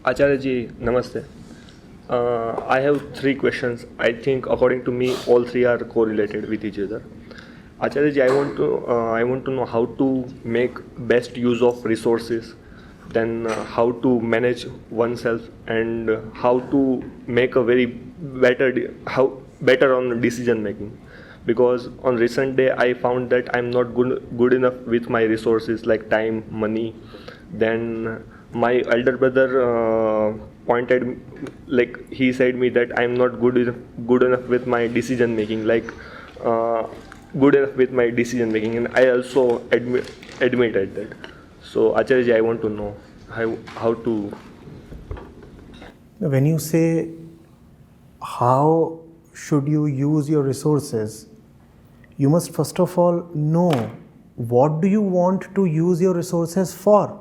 Acharya ji, namaste. I have three questions. I think, according to me, all three are correlated with each other. Acharya ji, I want to know how to make best use of resources, then how to manage oneself, and how to make a very better on decision making. Because on recent day, I found that I'm not good enough with my resources like time, money. Then my elder brother pointed, like he said me that I'm not good enough with my decision making, like uh, good enough with my decision making, and I also admitted that. So Acharya ji, I want to know how to. When you say how should you use your resources, you must first of all know what do you want to use your resources for.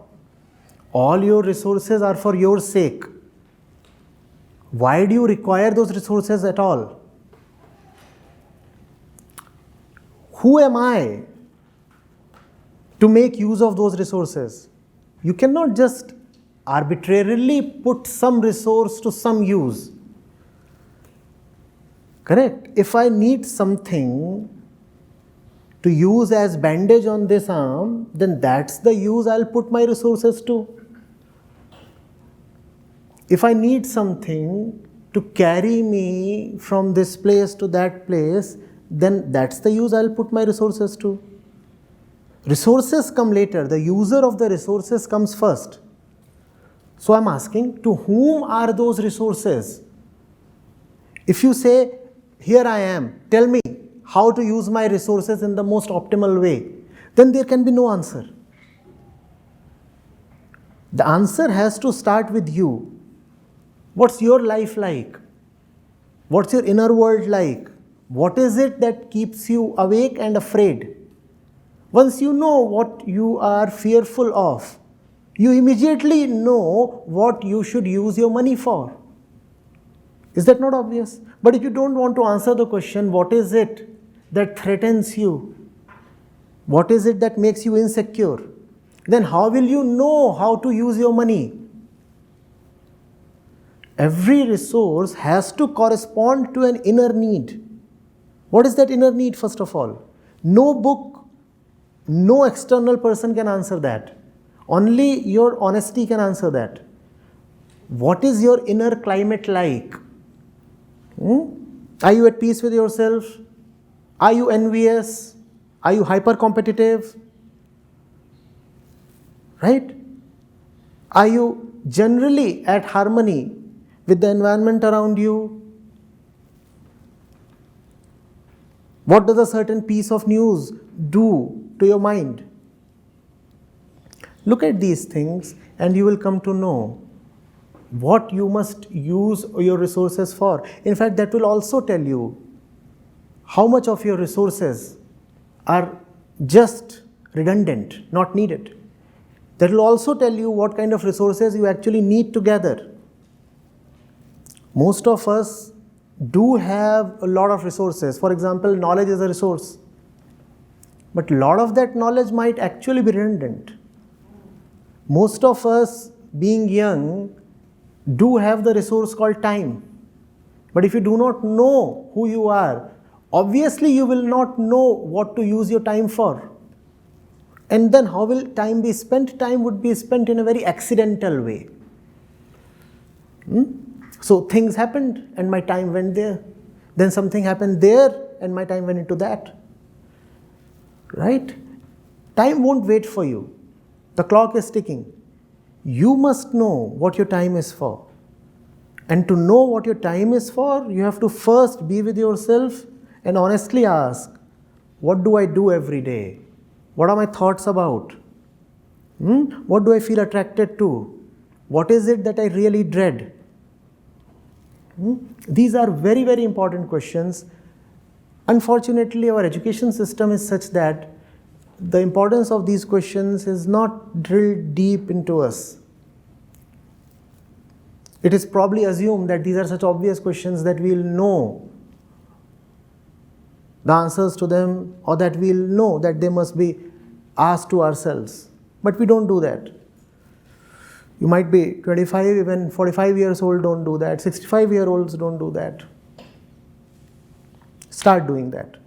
All your resources are for your sake. Why do you require those resources at all? Who am I to make use of those resources? You cannot just arbitrarily put some resource to some use. Correct? If I need something to use as bandage on this arm, then that's the use I'll put my resources to. If I need something to carry me from this place to that place, then that's the use I'll put my resources to. Resources come later. The user of the resources comes first. So I'm asking, to whom are those resources? If you say, here I am, tell me how to use my resources in the most optimal way, then there can be no answer. The answer has to start with you. What's your life like? What's your inner world like? What is it that keeps you awake and afraid? Once you know what you are fearful of, you immediately know what you should use your money for. Is that not obvious? But if you don't want to answer the question, what is it that threatens you? What is it that makes you insecure? Then how will you know how to use your money? Every resource has to correspond to an inner need. What is that inner need, first of all? No book, no external person can answer that. Only your honesty can answer that. What is your inner climate like? Are you at peace with yourself? Are you envious? Are you hyper competitive? Right? Are you generally at harmony with the environment around you? What does a certain piece of news do to your mind? Look at these things and you will come to know what you must use your resources for. In fact, that will also tell you how much of your resources are just redundant, not needed. That will also tell you what kind of resources you actually need to gather. Most of us do have a lot of resources. For example, knowledge is a resource. But a lot of that knowledge might actually be redundant. Most of us, being young, do have the resource called time. But if you do not know who you are, obviously you will not know what to use your time for. And then how will time be spent? Time would be spent in a very accidental way. So things happened and my time went there. Then something happened there and my time went into that. Right? Time won't wait for you. The clock is ticking. You must know what your time is for. And to know what your time is for, you have to first be with yourself and honestly ask, what do I do every day? What are my thoughts about? What do I feel attracted to? What is it that I really dread? These are very, very important questions. Unfortunately, our education system is such that the importance of these questions is not drilled deep into us. It is probably assumed that these are such obvious questions that we'll know the answers to them, or that we'll know that they must be asked to ourselves. But we don't do that. You might be 25, even 45 years old don't do that. 65-year-olds don't do that. Start doing that.